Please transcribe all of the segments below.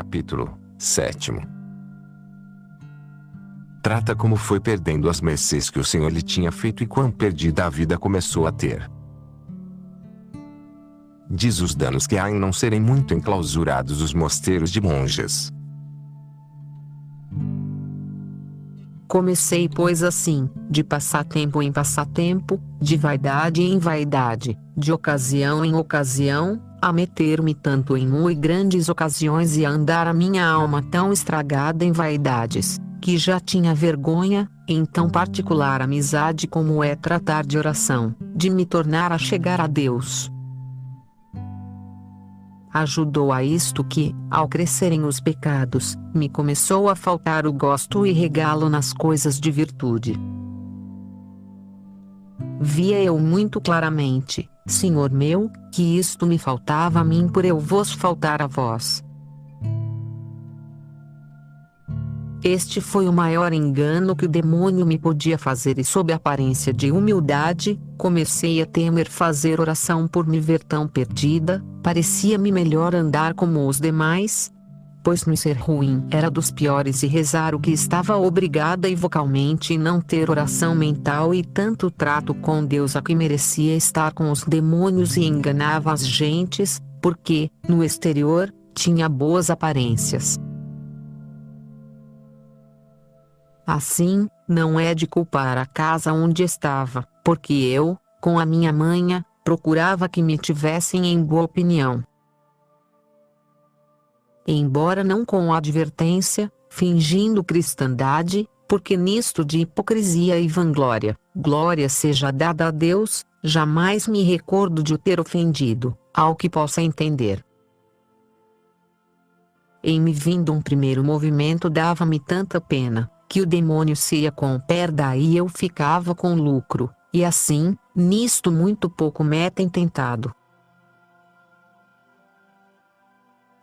Capítulo 7. Trata como foi perdendo as mercês que o Senhor lhe tinha feito e quão perdida a vida começou a ter. Diz os danos que há em não serem muito enclausurados os mosteiros de monjas. Comecei pois assim, de passatempo em passatempo, de vaidade em vaidade, de ocasião em ocasião, a meter-me tanto em muito grandes ocasiões e a andar a minha alma tão estragada em vaidades, que já tinha vergonha, em tão particular amizade como é tratar de oração, de me tornar a chegar a Deus. Ajudou a isto que, ao crescerem os pecados, me começou a faltar o gosto e regalo nas coisas de virtude. Via eu muito claramente, Senhor meu, que isto me faltava a mim por eu vos faltar a vós. Este foi o maior engano que o demônio me podia fazer e sob aparência de humildade, comecei a temer fazer oração por me ver tão perdida, parecia-me melhor andar como os demais, pois no ser ruim era dos piores e rezar o que estava obrigada e vocalmente e não ter oração mental e tanto trato com Deus a que merecia estar com os demônios e enganava as gentes, porque, no exterior, tinha boas aparências. Assim, não é de culpar a casa onde estava, porque eu, com a minha manha, procurava que me tivessem em boa opinião. Embora não com advertência, fingindo cristandade, porque nisto de hipocrisia e vanglória, glória seja dada a Deus, jamais me recordo de o ter ofendido, ao que possa entender. Em me vindo um primeiro movimento dava-me tanta pena, que o demônio se ia com perda e eu ficava com lucro, e assim, nisto muito pouco me tem tentado.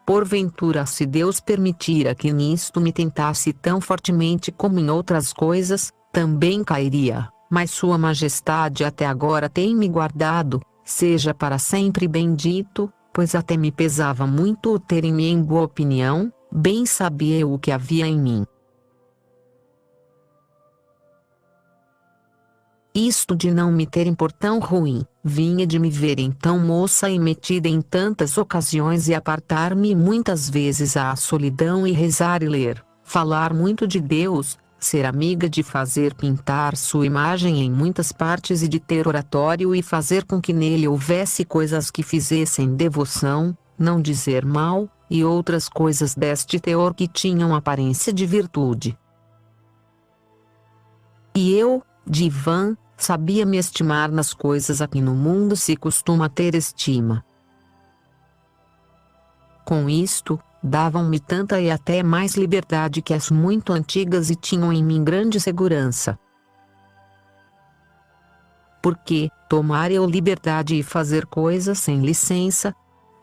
Porventura se Deus permitira que nisto me tentasse tão fortemente como em outras coisas, também cairia, mas Sua Majestade até agora tem me guardado, seja para sempre bendito, pois até me pesava muito o terem-me em boa opinião, bem sabia eu o que havia em mim. Isto de não me terem por tão ruim, vinha de me verem tão moça e metida em tantas ocasiões e apartar-me muitas vezes à solidão e rezar e ler, falar muito de Deus, ser amiga de fazer pintar sua imagem em muitas partes e de ter oratório e fazer com que nele houvesse coisas que fizessem devoção, não dizer mal, e outras coisas deste teor que tinham aparência de virtude. E eu, de vã, sabia me estimar nas coisas a que no mundo se costuma ter estima. Com isto, davam-me tanta e até mais liberdade que as muito antigas e tinham em mim grande segurança. Porque, tomar eu liberdade e fazer coisas sem licença,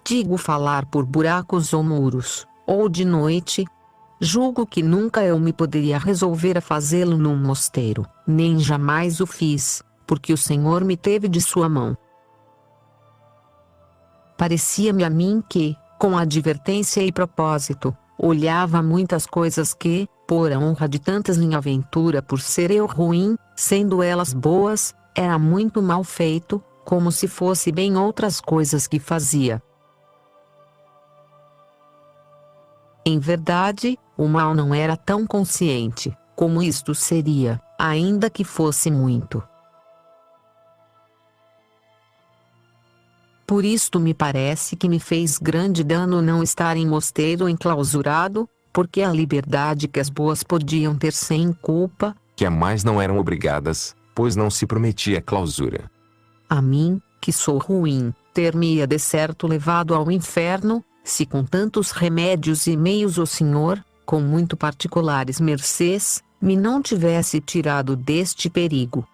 digo falar por buracos ou muros, ou de noite, julgo que nunca eu me poderia resolver a fazê-lo num mosteiro, nem jamais o fiz, porque o Senhor me teve de sua mão. Parecia-me a mim que, com advertência e propósito, olhava muitas coisas que, por a honra de tantas minha aventura por ser eu ruim, sendo elas boas, era muito mal feito, como se fosse bem outras coisas que fazia. Em verdade, o mal não era tão consciente, como isto seria, ainda que fosse muito. Por isto me parece que me fez grande dano não estar em mosteiro enclausurado, porque a liberdade que as boas podiam ter sem culpa, que a mais não eram obrigadas, pois não se prometia clausura. A mim, que sou ruim, ter-me-ia de certo levado ao inferno, se com tantos remédios e meios o Senhor, com muito particulares mercês, me não tivesse tirado deste perigo.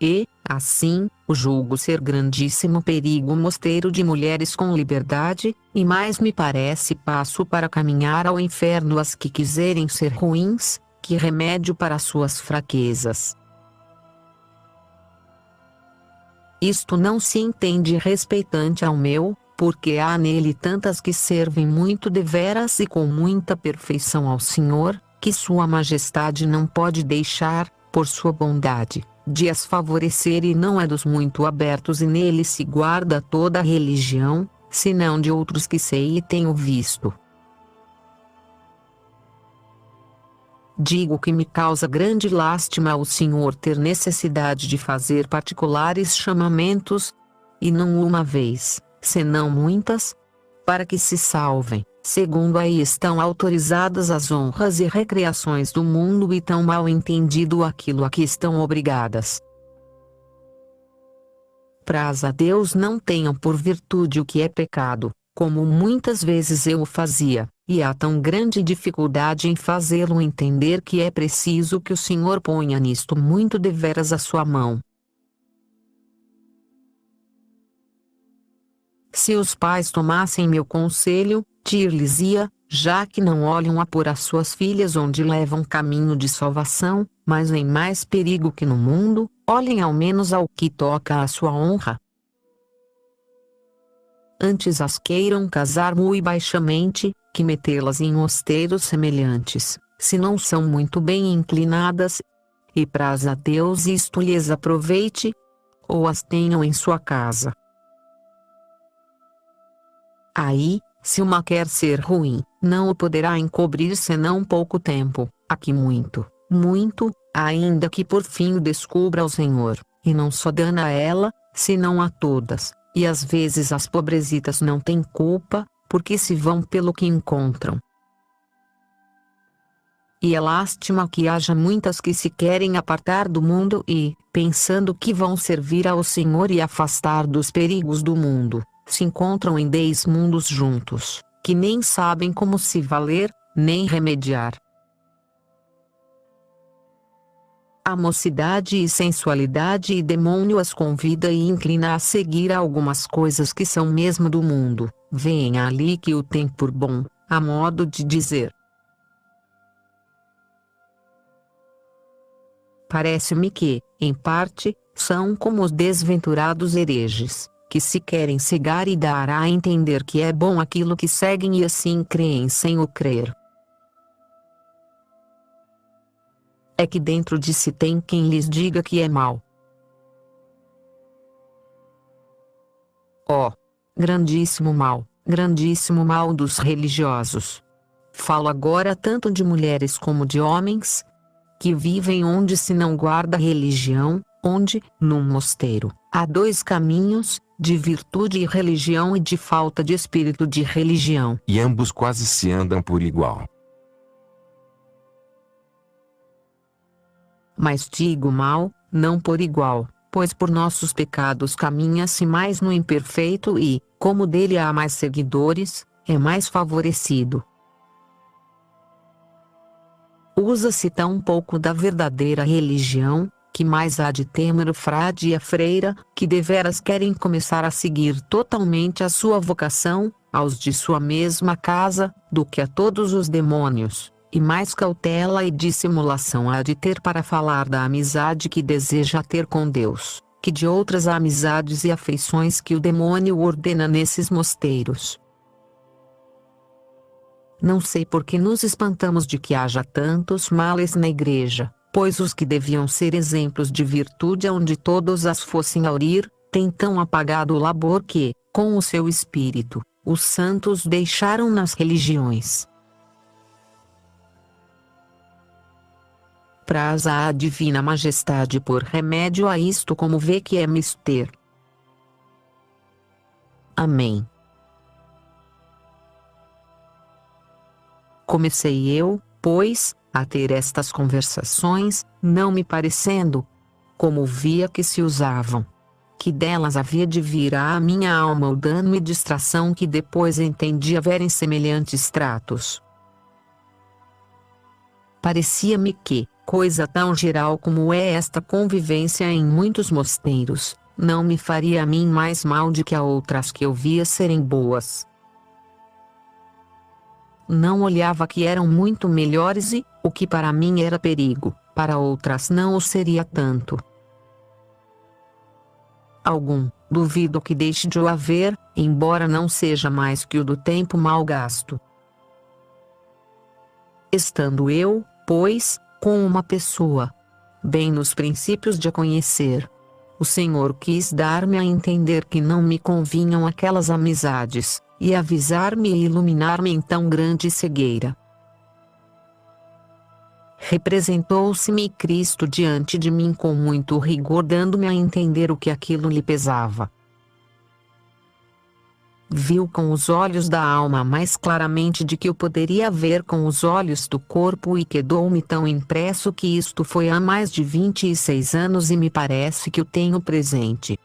E, assim, o julgo ser grandíssimo perigo o mosteiro de mulheres com liberdade, e mais me parece passo para caminhar ao inferno as que quiserem ser ruins, que remédio para suas fraquezas. Isto não se entende respeitante ao meu, porque há nele tantas que servem muito deveras e com muita perfeição ao Senhor, que Sua Majestade não pode deixar, por sua bondade, de as favorecer, e não é dos muito abertos, e nele se guarda toda a religião, senão de outros que sei e tenho visto. Digo que me causa grande lástima ao Senhor ter necessidade de fazer particulares chamamentos, e não uma vez, senão muitas, para que se salvem, segundo aí estão autorizadas as honras e recreações do mundo, e tão mal entendido aquilo a que estão obrigadas. Praz a Deus não tenham por virtude o que é pecado, como muitas vezes eu o fazia, e há tão grande dificuldade em fazê-lo entender que é preciso que o Senhor ponha nisto muito deveras a sua mão. Se os pais tomassem meu conselho, dir-lhes-ia, já que não olham a pôr as suas filhas onde levam caminho de salvação, mas em mais perigo que no mundo, olhem ao menos ao que toca à sua honra. Antes as queiram casar mui baixamente, que metê-las em mosteiros semelhantes, se não são muito bem inclinadas, e praz a Deus isto lhes aproveite, ou as tenham em sua casa. Aí, se uma quer ser ruim, não o poderá encobrir senão pouco tempo, aqui muito, muito, ainda que por fim o descubra ao Senhor, e não só dana a ela, senão a todas, e às vezes as pobrezitas não têm culpa, porque se vão pelo que encontram. E é lástima que haja muitas que se querem apartar do mundo e, pensando que vão servir ao Senhor e afastar dos perigos do mundo, se encontram em 10 mundos juntos, que nem sabem como se valer, nem remediar. A mocidade e sensualidade e demônio as convida e inclina a seguir algumas coisas que são mesmo do mundo, veem ali que o tem por bom, a modo de dizer. Parece-me que, em parte, são como os desventurados hereges, que se querem cegar e dar a entender que é bom aquilo que seguem e assim creem sem o crer. É que dentro de si tem quem lhes diga que é mal. Ó, grandíssimo mal dos religiosos. Falo agora tanto de mulheres como de homens, que vivem onde se não guarda religião, onde, num mosteiro, há 2 caminhos, de virtude e religião e de falta de espírito de religião. E ambos quase se andam por igual. Mas digo mal, não por igual, pois por nossos pecados caminha-se mais no imperfeito e, como dele há mais seguidores, é mais favorecido. Usa-se tão pouco da verdadeira religião, que mais há de temer o frade e a freira, que deveras querem começar a seguir totalmente a sua vocação, aos de sua mesma casa, do que a todos os demônios, e mais cautela e dissimulação há de ter para falar da amizade que deseja ter com Deus, que de outras amizades e afeições que o demônio ordena nesses mosteiros. Não sei por que nos espantamos de que haja tantos males na igreja, pois os que deviam ser exemplos de virtude aonde todos as fossem aurir, têm tão apagado o labor que, com o seu espírito, os santos deixaram nas religiões. Praza a divina majestade por remédio a isto como vê que é mister. Amém. Comecei eu, pois, a ter estas conversações, não me parecendo, como via que se usavam, que delas havia de vir à minha alma o dano e distração que depois entendi haver em semelhantes tratos. Parecia-me que, coisa tão geral como é esta convivência em muitos mosteiros, não me faria a mim mais mal de que a outras que eu via serem boas. Não olhava que eram muito melhores e, o que para mim era perigo, para outras não o seria tanto. algum, duvido que deixe de o haver, embora não seja mais que o do tempo mal gasto. Estando eu, pois, com uma pessoa, bem nos princípios de a conhecer, o Senhor quis dar-me a entender que não me convinham aquelas amizades, e avisar-me e iluminar-me em tão grande cegueira. Representou-se-me Cristo diante de mim com muito rigor, dando-me a entender o que aquilo lhe pesava. Viu com os olhos da alma mais claramente de que eu poderia ver com os olhos do corpo, e quedou-me tão impresso que isto foi há mais de 26 anos e me parece que o tenho presente.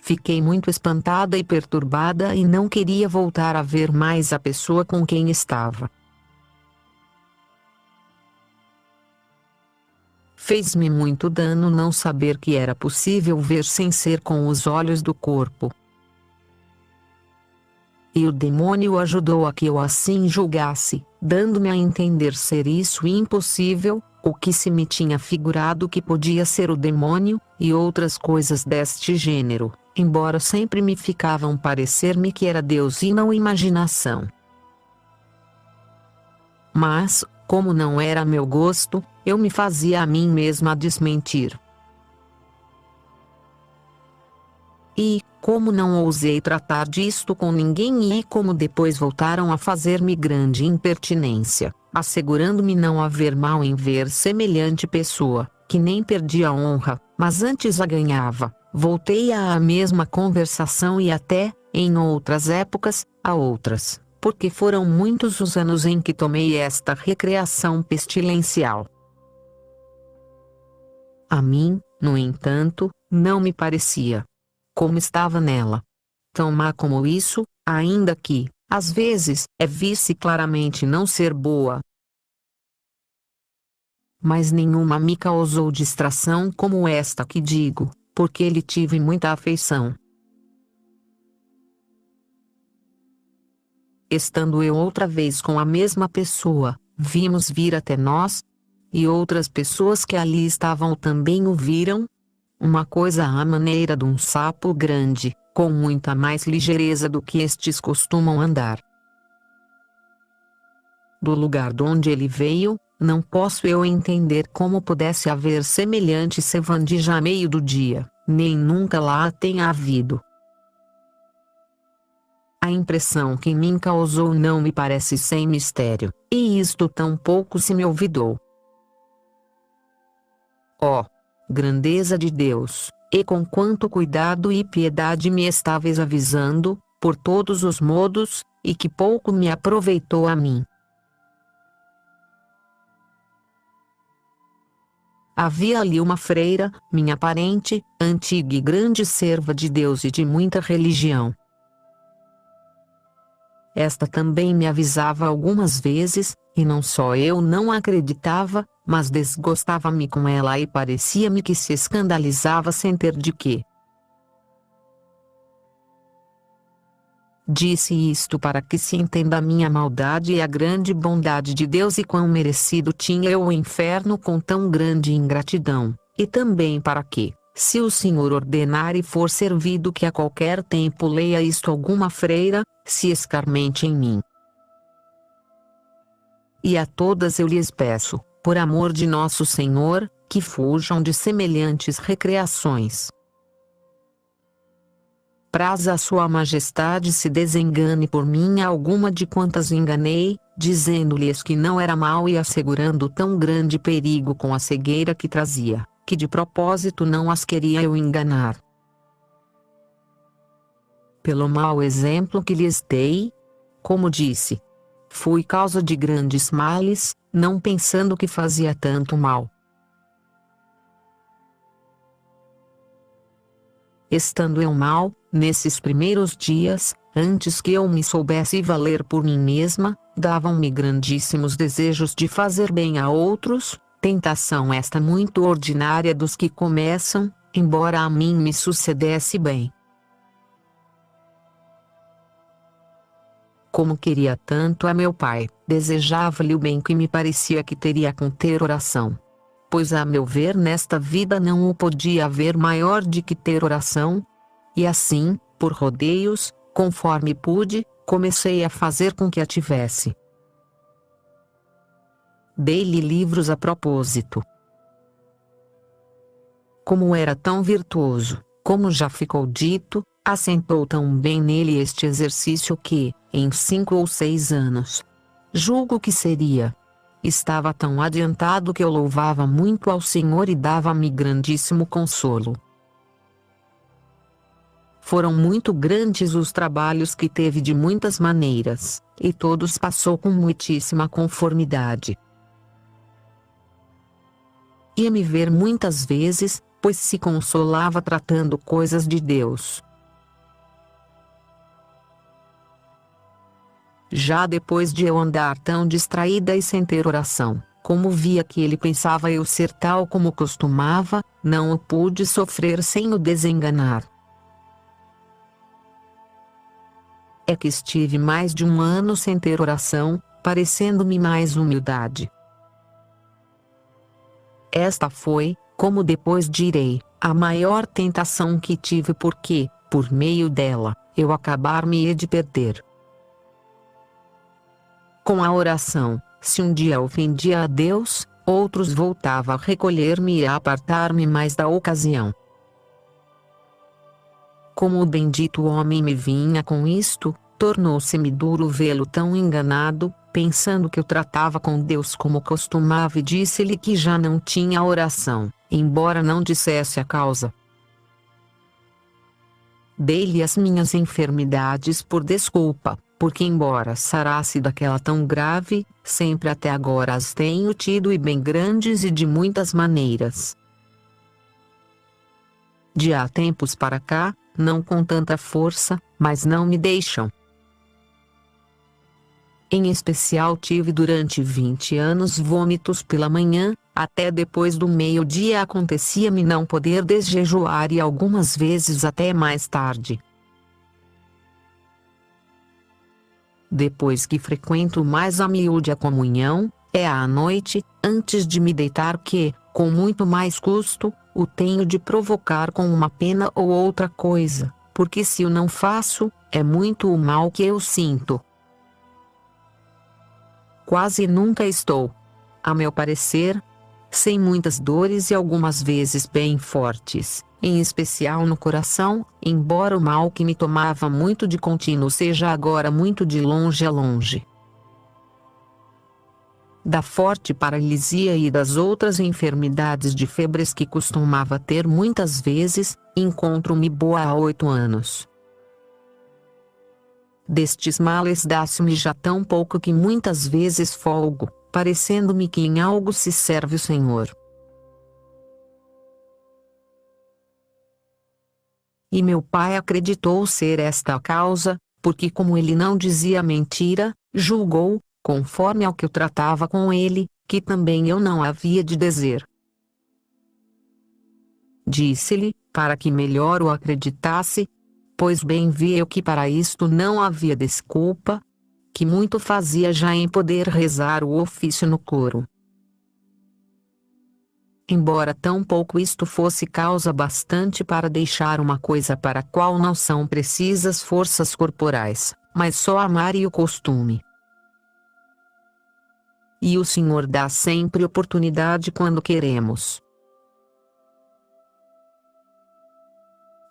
Fiquei muito espantada e perturbada e não queria voltar a ver mais a pessoa com quem estava. Fez-me muito dano não saber que era possível ver sem ser com os olhos do corpo. E o demônio ajudou a que eu assim julgasse, dando-me a entender ser isso impossível, o que se me tinha figurado que podia ser o demônio, e outras coisas deste gênero, embora sempre me ficavam parecer-me que era Deus e não imaginação. Mas, como não era meu gosto, eu me fazia a mim mesma desmentir. E, como não ousei tratar disto com ninguém, e como depois voltaram a fazer-me grande impertinência, assegurando-me não haver mal em ver semelhante pessoa, que nem perdia a honra, mas antes a ganhava, voltei à mesma conversação e até, em outras épocas, a outras, porque foram muitos os anos em que tomei esta recreação pestilencial. A mim, no entanto, não me parecia, como estava nela, tão má como isso, ainda que, às vezes, visse claramente não ser boa. Mas nenhuma me causou distração como esta que digo, porque lhe tive muita afeição. Estando eu outra vez com a mesma pessoa, vimos vir até nós, e outras pessoas que ali estavam também o viram, uma coisa à maneira de um sapo grande, com muita mais ligeireza do que estes costumam andar. Do lugar de onde ele veio, não posso eu entender como pudesse haver semelhante sevandija a meio do dia, nem nunca lá tenha havido. A impressão que me causou não me parece sem mistério, e isto tão pouco se me olvidou. Ó, grandeza de Deus, e com quanto cuidado e piedade me estáveis avisando, por todos os modos, e que pouco me aproveitou a mim. Havia ali uma freira, minha parente, antiga e grande serva de Deus e de muita religião. Esta também me avisava algumas vezes, e não só eu não acreditava, mas desgostava-me com ela e parecia-me que se escandalizava sem ter de quê. Disse isto para que se entenda a minha maldade e a grande bondade de Deus e quão merecido tinha eu o inferno com tão grande ingratidão, e também para que, se o Senhor ordenar e for servido que a qualquer tempo leia isto alguma freira, se escarmente em mim. E a todas eu lhes peço, por amor de nosso Senhor, que fujam de semelhantes recreações. Praza a sua majestade se desengane por mim alguma de quantas enganei, dizendo-lhes que não era mal e assegurando tão grande perigo com a cegueira que trazia, que de propósito não as queria eu enganar. Pelo mau exemplo que lhes dei, como disse, fui causa de grandes males, não pensando que fazia tanto mal. Estando eu mal, nesses primeiros dias, antes que eu me soubesse valer por mim mesma, davam-me grandíssimos desejos de fazer bem a outros, tentação esta muito ordinária dos que começam, embora a mim me sucedesse bem. Como queria tanto a meu pai, desejava-lhe o bem que me parecia que teria com ter oração. pois a meu ver nesta vida não o podia haver maior de que ter oração. E assim, por rodeios, conforme pude, comecei a fazer com que a tivesse. Dei-lhe livros a propósito. Como era tão virtuoso, como já ficou dito, assentou tão bem nele este exercício que, em 5 ou 6 anos, julgo que seria, estava tão adiantado que eu louvava muito ao Senhor e dava-me grandíssimo consolo. Foram muito grandes os trabalhos que teve de muitas maneiras, e todos passou com muitíssima conformidade. Ia-me ver muitas vezes, pois se consolava tratando coisas de Deus. Já depois de eu andar tão distraída e sem ter oração, como via que ele pensava eu ser tal como costumava, não o pude sofrer sem o desenganar. É que estive mais de 1 ano sem ter oração, parecendo-me mais humildade. Esta foi, como depois direi, a maior tentação que tive porque, por meio dela, eu acabar-me de perder. Com a oração, se um dia ofendia a Deus, outros voltava a recolher-me e a apartar-me mais da ocasião. Como o bendito homem me vinha com isto, tornou-se-me duro vê-lo tão enganado, pensando que eu tratava com Deus como costumava e disse-lhe que já não tinha oração, embora não dissesse a causa. Dei-lhe as minhas enfermidades por desculpa, porque embora sarasse daquela tão grave, sempre até agora as tenho tido e bem grandes e de muitas maneiras. De há tempos para cá, não com tanta força, mas não me deixam. Em especial tive durante 20 anos vômitos pela manhã, até depois do meio-dia acontecia-me não poder desjejuar e algumas vezes até mais tarde. Depois que frequento mais a miúde a comunhão, é à noite, antes de me deitar que, com muito mais custo, o tenho de provocar com uma pena ou outra coisa, porque se o não faço, é muito o mal que eu sinto. Quase nunca estou, a meu parecer, sem muitas dores e algumas vezes bem fortes, em especial no coração, embora o mal que me tomava muito de contínuo seja agora muito de longe a longe. Da forte paralisia e das outras enfermidades de febres que costumava ter muitas vezes, encontro-me boa há 8 anos. Destes males dá-se-me já tão pouco que muitas vezes folgo, parecendo-me que em algo se serve o Senhor. E meu pai acreditou ser esta a causa, porque como ele não dizia mentira, julgou, conforme ao que eu tratava com ele, que também eu não havia de dizer. Disse-lhe, para que melhor o acreditasse, pois bem vi eu que para isto não havia desculpa, que muito fazia já em poder rezar o ofício no coro. Embora tão pouco isto fosse causa bastante para deixar uma coisa para a qual não são precisas forças corporais, mas só amar e o costume. E o Senhor dá sempre oportunidade quando queremos.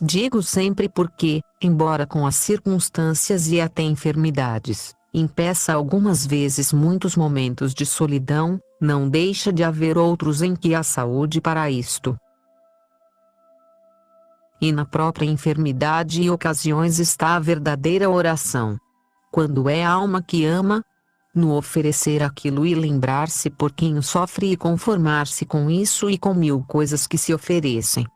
Digo sempre porque, embora com as circunstâncias e até enfermidades, impeça algumas vezes muitos momentos de solidão, não deixa de haver outros em que há saúde para isto. E na própria enfermidade e ocasiões está a verdadeira oração. Quando é a alma que ama, no oferecer aquilo e lembrar-se por quem o sofre e conformar-se com isso e com 1000 coisas que se oferecem.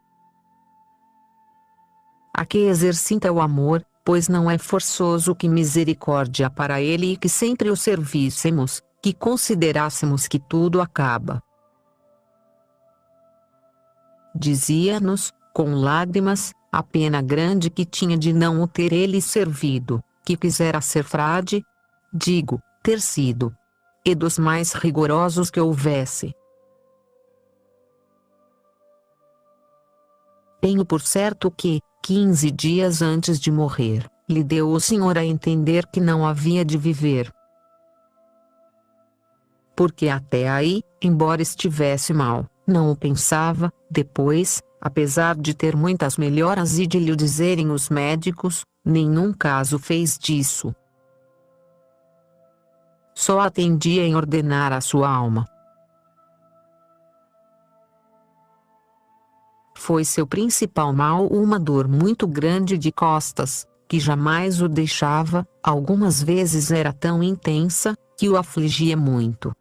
A que exercita o amor, pois não é forçoso que misericórdia para ele e que sempre o servíssemos, que considerássemos que tudo acaba. Dizia-nos, com lágrimas, a pena grande que tinha de não o ter ele servido, que quisera ser frade, digo, ter sido, e dos mais rigorosos que houvesse. Tenho por certo que, 15 dias antes de morrer, lhe deu o Senhor a entender que não havia de viver. Porque até aí, embora estivesse mal, não o pensava. Depois, apesar de ter muitas melhoras e de lhe dizerem os médicos, nenhum caso fez disso. Só atendia em ordenar a sua alma. Foi seu principal mal uma dor muito grande de costas, que jamais o deixava. Algumas vezes era tão intensa, que o afligia muito.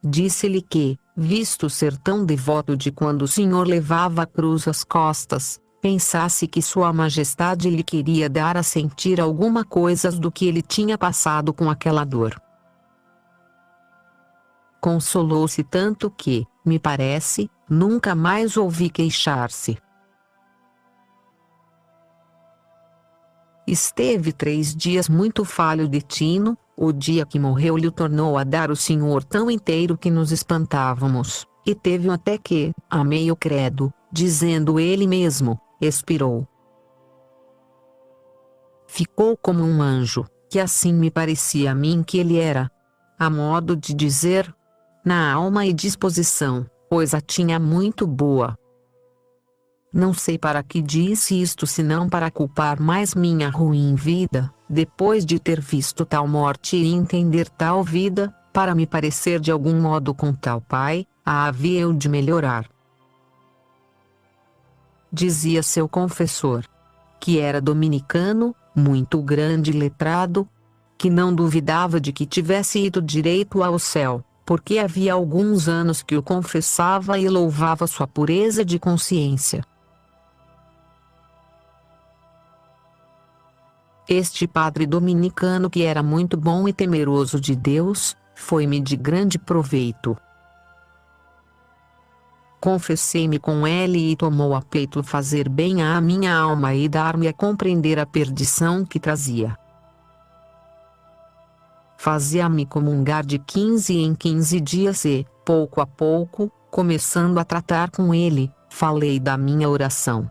Disse-lhe que, visto ser tão devoto de quando o Senhor levava a cruz às costas, pensasse que Sua Majestade lhe queria dar a sentir alguma coisa do que ele tinha passado com aquela dor. Consolou-se tanto que, me parece, nunca mais ouvi queixar-se. Esteve 3 dias muito falho de tino. O dia que morreu lhe tornou a dar o Senhor tão inteiro que nos espantávamos, e teve até que, a meio credo, dizendo ele mesmo, expirou. Ficou como um anjo, que assim me parecia a mim que ele era. A modo de dizer, na alma e disposição, pois a tinha muito boa. Não sei para que disse isto senão para culpar mais minha ruim vida, depois de ter visto tal morte e entender tal vida, para me parecer de algum modo com tal pai, a havia eu de melhorar. Dizia seu confessor, que era dominicano, muito grande letrado, que não duvidava de que tivesse ido direito ao céu, porque havia alguns anos que o confessava e louvava sua pureza de consciência. Este padre dominicano, que era muito bom e temeroso de Deus, foi-me de grande proveito. Confessei-me com ele e tomou a peito fazer bem à minha alma e dar-me a compreender a perdição que trazia. Fazia-me comungar de 15 em 15 dias e, pouco a pouco, começando a tratar com ele, falei da minha oração.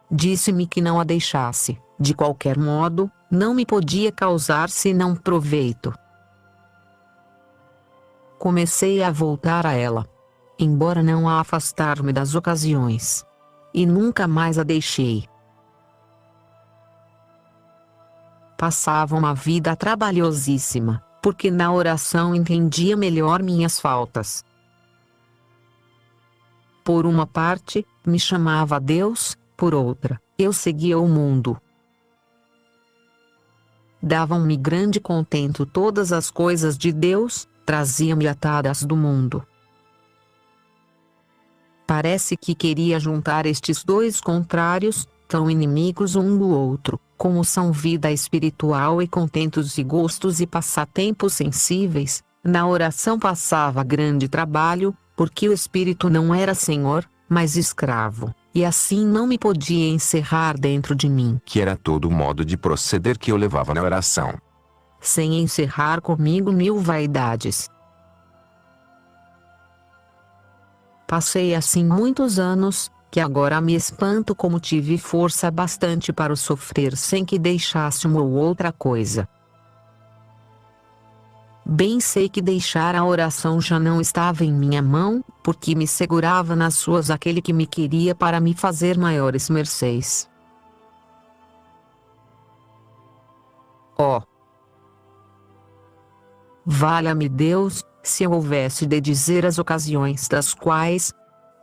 Disse-me que não a deixasse, de qualquer modo, não me podia causar senão proveito. Comecei a voltar a ela, embora não a afastar-me das ocasiões. E nunca mais a deixei. Passava uma vida trabalhosíssima, porque na oração entendia melhor minhas faltas. Por uma parte, me chamava a Deus, por outra, eu seguia o mundo. Davam-me grande contento todas as coisas de Deus, traziam-me atadas do mundo. Parece que queria juntar estes dois contrários, tão inimigos um do outro, como são vida espiritual e contentos e gostos e passatempos sensíveis. Na oração passava grande trabalho, porque o espírito não era senhor, mas escravo, e assim não me podia encerrar dentro de mim. Que era todo o modo de proceder que eu levava na oração. Sem encerrar comigo 1000 vaidades. Passei assim muitos anos, que agora me espanto como tive força bastante para o sofrer sem que deixasse uma ou outra coisa. Bem sei que deixar a oração já não estava em minha mão, porque me segurava nas suas aquele que me queria para me fazer maiores mercês. Ó! Valha-me Deus, se eu houvesse de dizer as ocasiões das quais,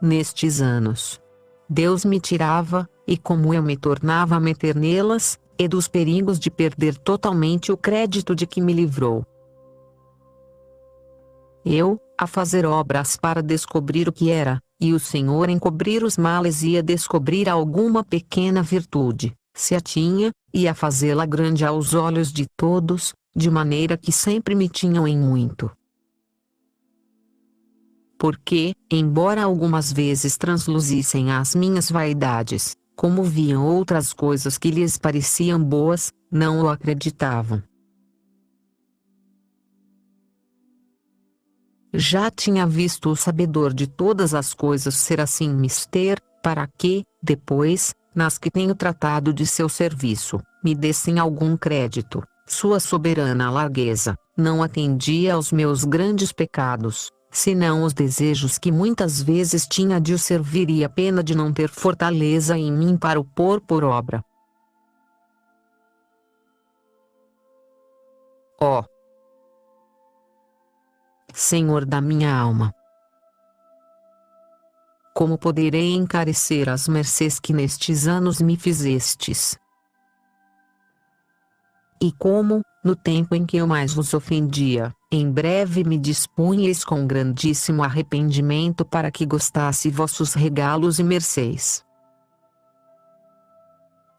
nestes anos, Deus me tirava, e como eu me tornava a meter nelas, e dos perigos de perder totalmente o crédito de que me livrou. Eu, a fazer obras para descobrir o que era, e o Senhor encobrir os males e a descobrir alguma pequena virtude, se a tinha, e a fazê-la grande aos olhos de todos, de maneira que sempre me tinham em muito. Porque, embora algumas vezes transluzissem as minhas vaidades, como viam outras coisas que lhes pareciam boas, não o acreditavam. Já tinha visto o sabedor de todas as coisas ser assim mister, para que, depois, nas que tenho tratado de seu serviço, me dessem algum crédito. Sua soberana largueza não atendia aos meus grandes pecados, senão os desejos que muitas vezes tinha de o servir e a pena de não ter fortaleza em mim para o pôr por obra. Ó Senhor da minha alma, como poderei encarecer as mercês que nestes anos me fizestes? E como, no tempo em que eu mais vos ofendia, em breve me dispunhais com grandíssimo arrependimento para que gostasse vossos regalos e mercês.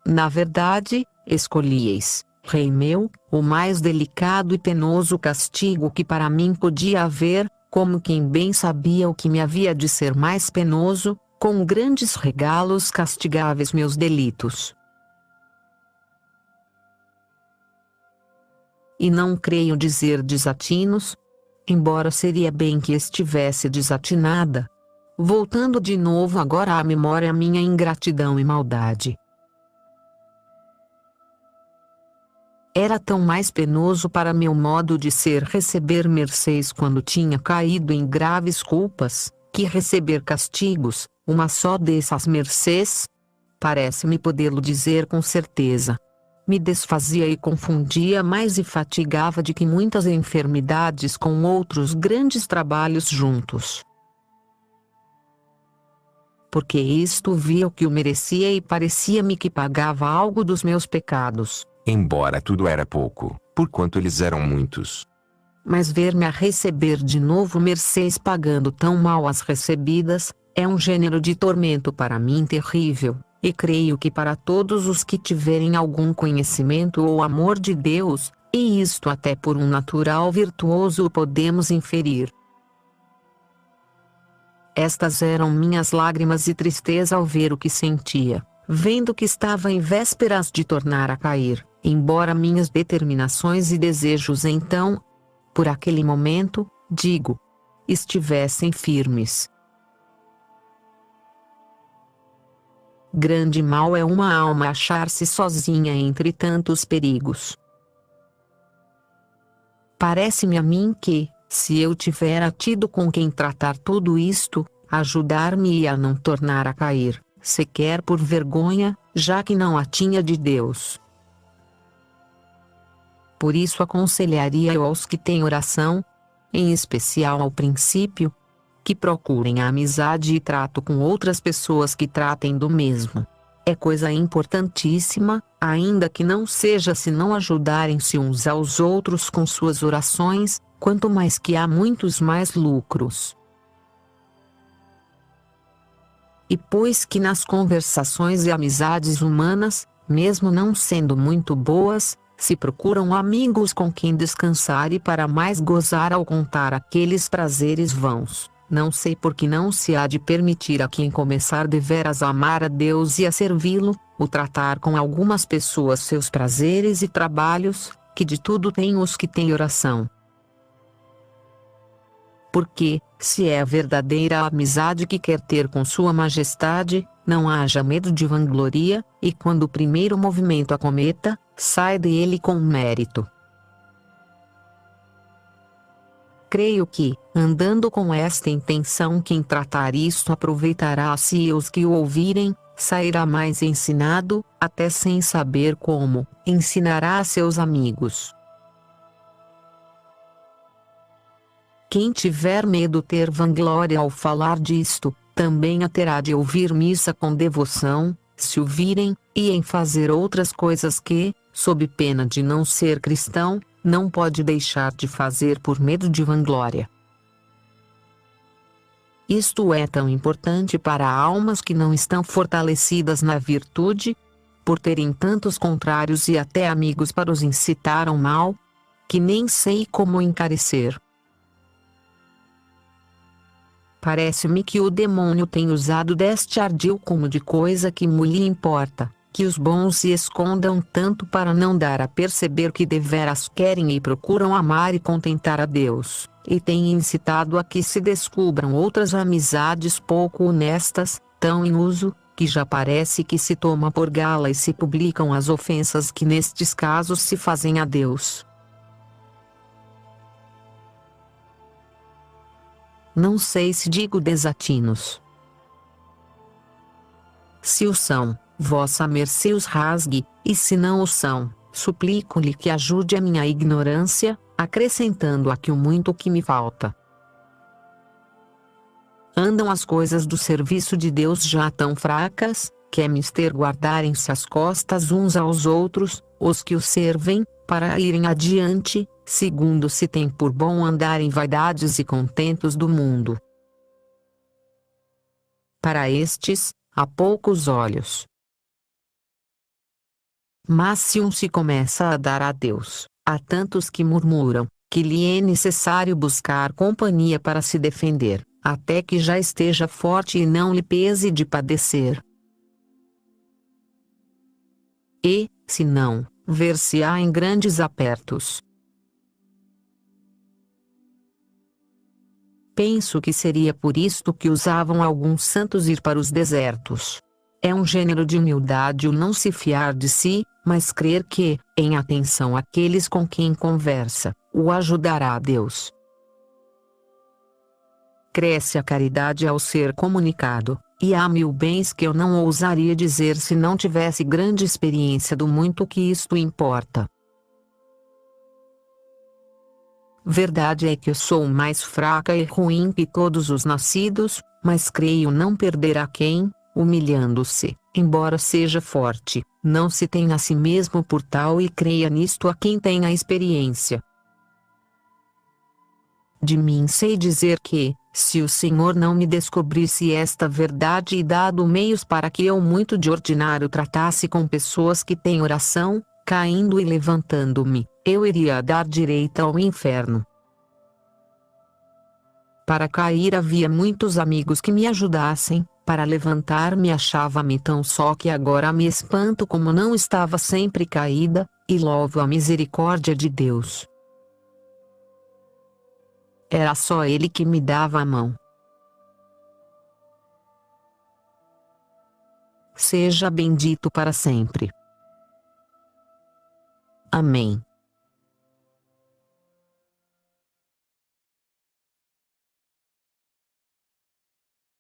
Na verdade, escolhieis, Rei meu, o mais delicado e penoso castigo que para mim podia haver, como quem bem sabia o que me havia de ser mais penoso, com grandes regalos castigáveis meus delitos. E não creio dizer desatinos, embora seria bem que estivesse desatinada. Voltando de novo agora à memória minha ingratidão e maldade. Era tão mais penoso para meu modo de ser receber mercês quando tinha caído em graves culpas, que receber castigos, uma só dessas mercês. Parece-me podê-lo dizer com certeza. Me desfazia e confundia mais e fatigava de que muitas enfermidades com outros grandes trabalhos juntos. Porque isto via o que o merecia e parecia-me que pagava algo dos meus pecados. Embora tudo era pouco, porquanto eles eram muitos. Mas ver-me a receber de novo mercês pagando tão mal as recebidas, é um gênero de tormento para mim terrível, e creio que para todos os que tiverem algum conhecimento ou amor de Deus, e isto até por um natural virtuoso o podemos inferir. Estas eram minhas lágrimas e tristeza ao ver o que sentia, vendo que estava em vésperas de tornar a cair, embora minhas determinações e desejos então, por aquele momento, digo, estivessem firmes. Grande mal é uma alma achar-se sozinha entre tantos perigos. Parece-me a mim que, se eu tivera tido com quem tratar tudo isto, ajudar-me a não tornar a cair, sequer por vergonha, já que não a tinha de Deus. Por isso aconselharia eu aos que têm oração, em especial ao princípio, que procurem a amizade e trato com outras pessoas que tratem do mesmo. É coisa importantíssima, ainda que não seja senão ajudarem-se uns aos outros com suas orações, quanto mais que há muitos mais lucros. E pois que nas conversações e amizades humanas, mesmo não sendo muito boas, se procuram amigos com quem descansar e para mais gozar ao contar aqueles prazeres vãos, não sei por que não se há de permitir a quem começar deveras a amar a Deus e a servi-lo, o tratar com algumas pessoas seus prazeres e trabalhos, que de tudo têm os que têm oração. Porque, se é a verdadeira amizade que quer ter com Sua Majestade, não haja medo de vangloria, e quando o primeiro movimento acometa, sai dele com mérito. Creio que, andando com esta intenção, quem tratar isto aproveitará a si e os que o ouvirem, sairá mais ensinado, até sem saber como, ensinará a seus amigos. Quem tiver medo ter vanglória ao falar disto, também a terá de ouvir missa com devoção, se o virem, e em fazer outras coisas que, sob pena de não ser cristão, não pode deixar de fazer por medo de vanglória. Isto é tão importante para almas que não estão fortalecidas na virtude, por terem tantos contrários e até amigos para os incitar ao mal, que nem sei como encarecer. Parece-me que o demônio tem usado deste ardil como de coisa que lhe importa, que os bons se escondam tanto para não dar a perceber que deveras querem e procuram amar e contentar a Deus, e tem incitado a que se descubram outras amizades pouco honestas, tão em uso, que já parece que se toma por gala e se publicam as ofensas que nestes casos se fazem a Deus. Não sei se digo desatinos. Se o são, vossa mercê os rasgue, e se não o são, suplico-lhe que ajude a minha ignorância, acrescentando aqui o muito que me falta. Andam as coisas do serviço de Deus já tão fracas, que é mister guardarem-se as costas uns aos outros, os que o servem, para irem adiante, segundo se tem por bom andar em vaidades e contentos do mundo. Para estes, há poucos olhos. Mas se um se começa a dar a Deus, há tantos que murmuram, que lhe é necessário buscar companhia para se defender, até que já esteja forte e não lhe pese de padecer. E, se não, ver-se-á em grandes apertos. Penso que seria por isto que usavam alguns santos ir para os desertos. É um gênero de humildade o não se fiar de si, mas crer que, em atenção àqueles com quem conversa, o ajudará Deus. Cresce a caridade ao ser comunicado, e há mil bens que eu não ousaria dizer se não tivesse grande experiência do muito que isto importa. Verdade é que eu sou mais fraca e ruim que todos os nascidos, mas creio não perder a quem, humilhando-se, embora seja forte, não se tem a si mesmo por tal e creia nisto a quem tem a experiência. De mim sei dizer que, se o Senhor não me descobrisse esta verdade e dado meios para que eu muito de ordinário tratasse com pessoas que têm oração, caindo e levantando-me, eu iria dar direita ao inferno. Para cair havia muitos amigos que me ajudassem, para levantar-me achava-me tão só que agora me espanto como não estava sempre caída, e louvo a misericórdia de Deus. Era só Ele que me dava a mão. Seja bendito para sempre. Amém.